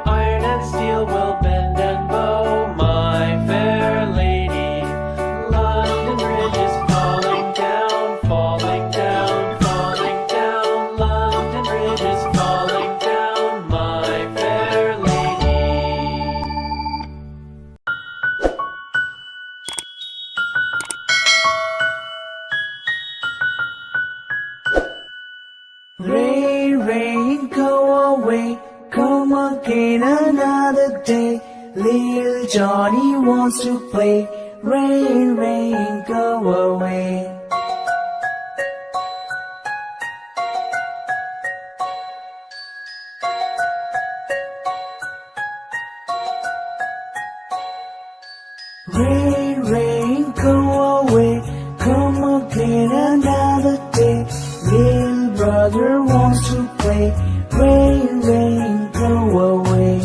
Iron and steel will bend and bow, my fair lady. again another day. Little Johnny wants to play. Rain, rain, go away. Rain, rain, go away. Come again another day. Little brother wants to play. Rain, rain, go away.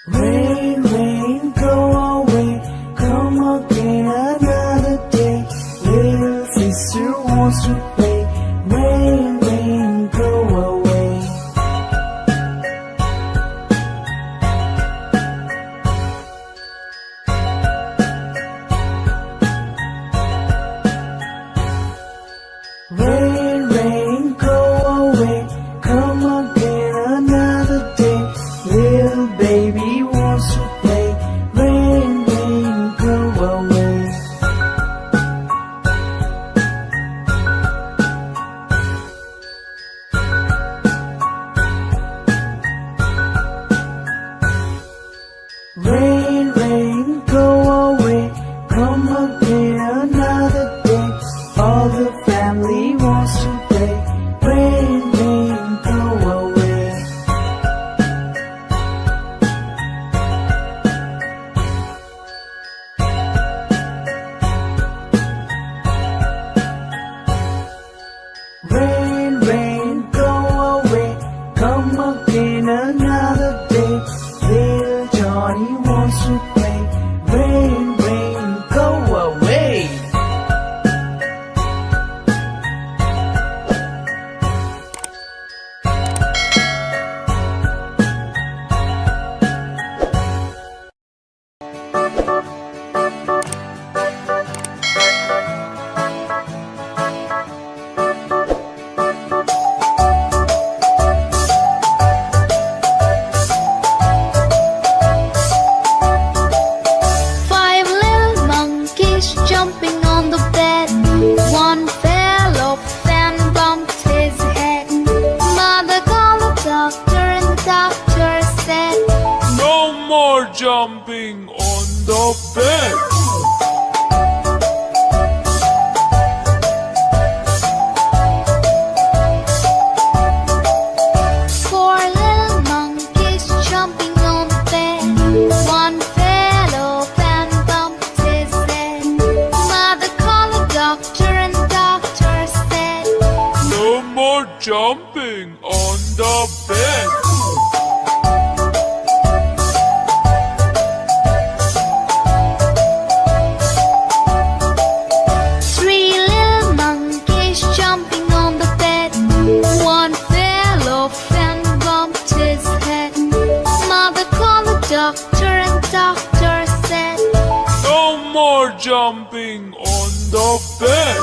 Rain, rain, go away. Come again another day. Little sister wants to play. Rain, rain, go away. Rain, rain, go away. Come again another day. Little baby wants to play. Rain, rain, go away. Rain, rain, go away. Come again another day. All the family wants to play. Rain, rain, go away. Rain, rain, go away. Come again another day. Little Johnny wants to play. Rain, rain, go away. Five little monkeys jumping on the bed. One fell off and bumped his head. Mother called the doctor and the doctor said, No more jumping on the bed. four little monkeys jumping on the bed. One fell off and bumped his head. Mother called the doctor and the doctor said, No more jumping on the bed. three little monkeys jumping on the bed. One fell off and bumped his head. Mother called the doctor and the doctor said, No more jumping on the bed.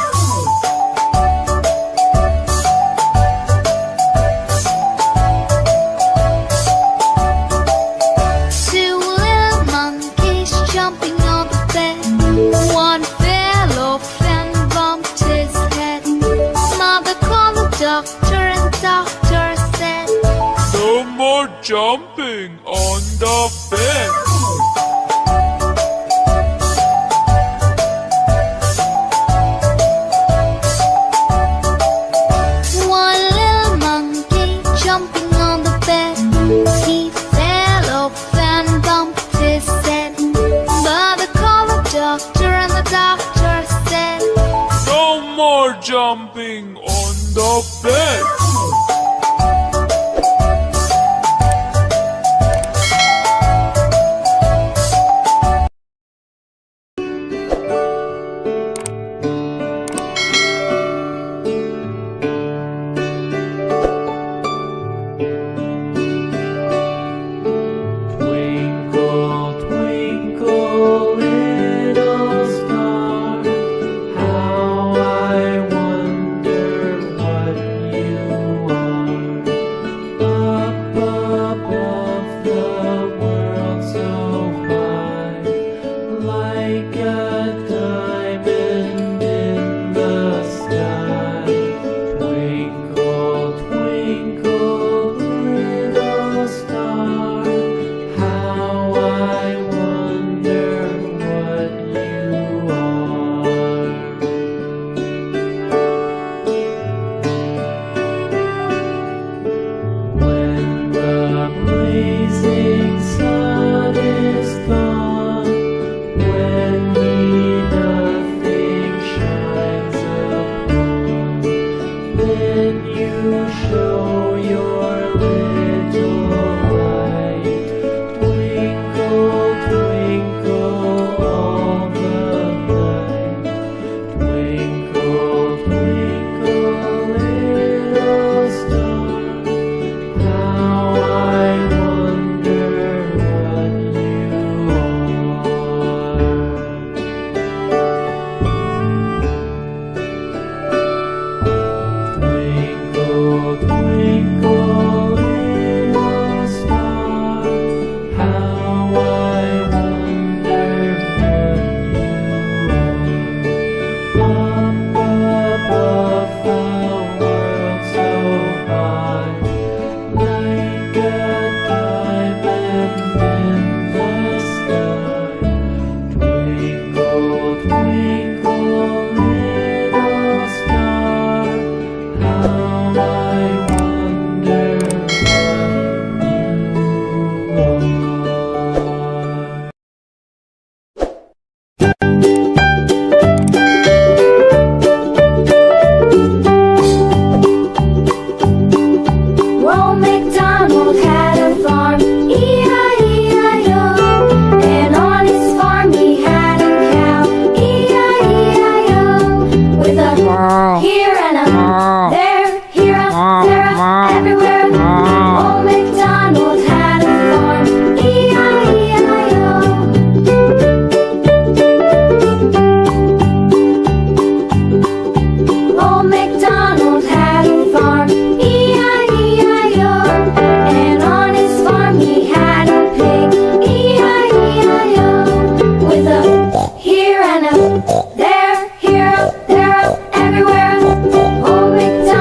two little monkeys jumping on the bed. One fell off and bumped his head. Mother called the doctor and the doctor said, No more jumping on the bed. one little monkey jumping on the bed. He fell off and bumped his head. Mother called the doctor and the doctor said, No more jumping on the bed. Twinkle, twinkle, little star, how I wonder what you are. to show your little light. Twinkle, twinkle all the night. Twinkle, twinkle, little star, how I wonder what you are. Twinkle, twinkle, little star, how I wonder what you are. Up above the world so high, like a diamond in the sky. Twinkle, twinkle, little star, how I wonder what you are. Old MacDonald had a farm, E-I-E-I-O. And on his farm he had a cow, E-I-E-I-O. With a here and a there, here a there, a everywhere. Old MacDonald had a farm, E-I-E-I-O. Old MacDonald had a farm, E-I-E-I-O. And on his farm he had a pig, E-I-E-I-O. With a here and a there, here a there, a everywhere. Old MacDonald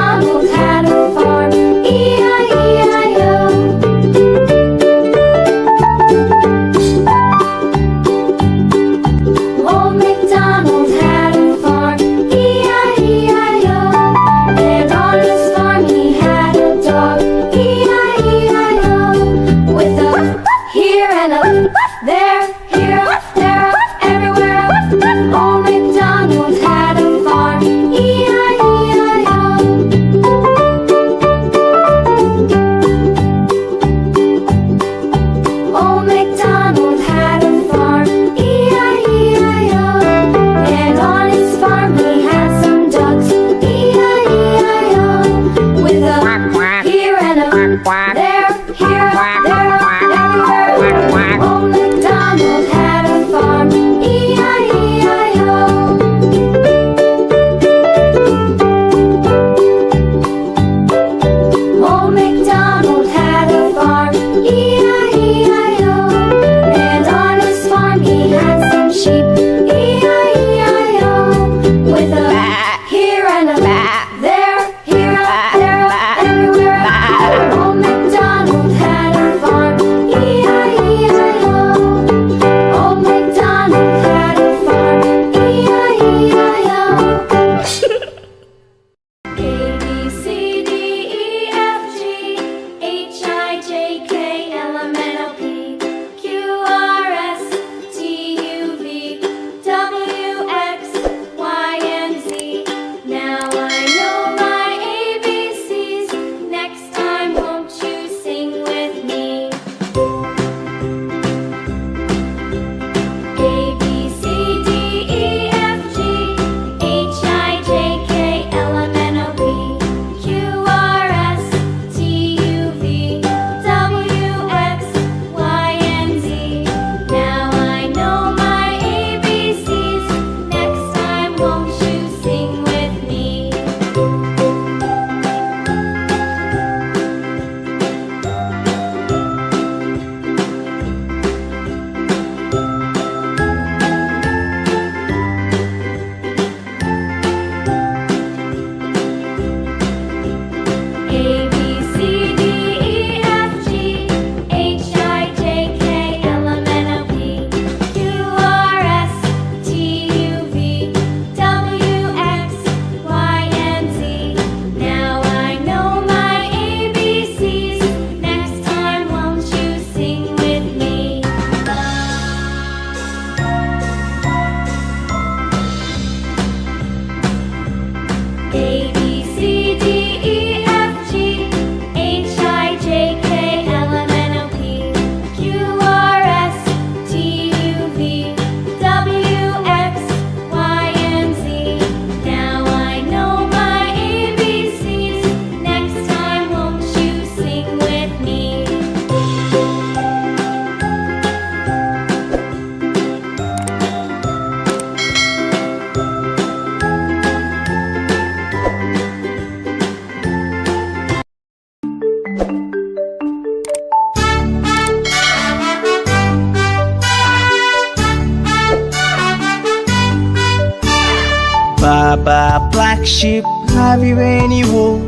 sheep, have you any wool?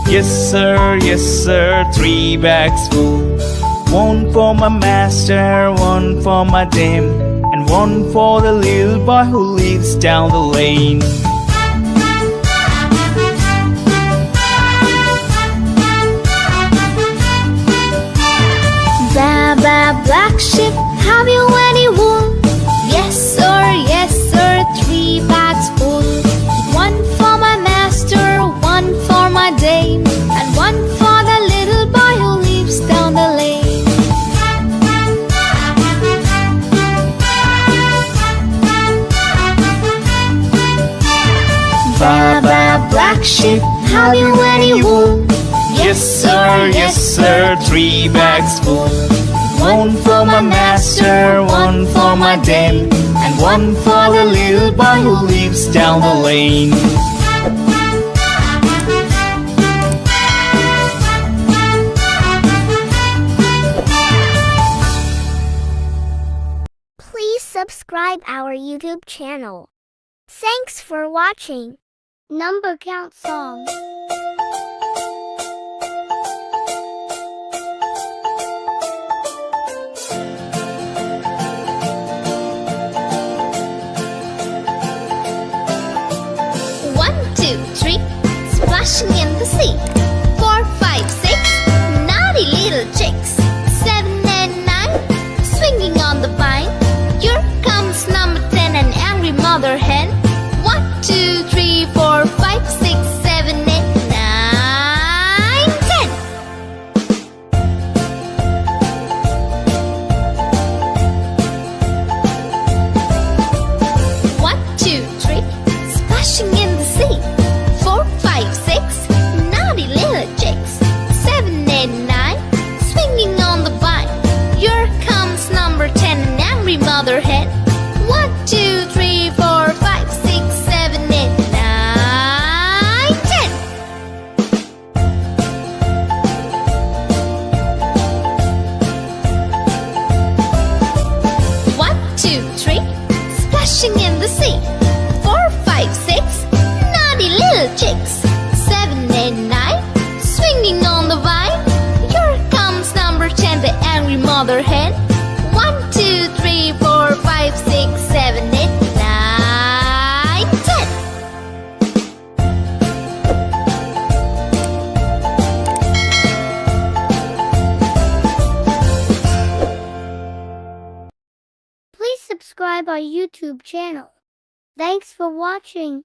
Yes sir, 3 bags full. One for my master, one for my dame, and one for the little boy who lives down the lane. Baa Baa Black Sheep, have you any wool? Yes sir, 3 bags full. One for my master, one for my dame, and one for the little boy who lives down the lane. Baa Baa Black Sheep, have you any wool? Yes sir, 3 bags full. One for my master, one for my dame, and one for the little boy who lives down the lane. Please subscribe our YouTube channel. Thanks for watching. Number Count Song. One, two, three, splashing in the sea. 4, 5, 6, naughty little chicks. 7 and 9, swinging on the vine. Here comes number 10, an angry mother hen. 1, 2, 3, 4, 5, 6, 7, 8, 9, 10. 1, 2, 3, splashing in the sea. 4, 5, 6, naughty little chicks. 7, 8, 9, swinging on the vine. Here comes number 10, an angry mother hen. 1, 2, 3, 4, 5, 6, 7, 8, 9, 10. 1, 2, 3, splashing in the sea. 4, 5, 6, naughty little chicks. 7, 8, 9, swinging on the vine. Here comes number 10, the angry mother hen. 1, 2, 3, 4, 5, 6, 7, 8, 9, 10. Please subscribe our YouTube channel. Thanks for watching.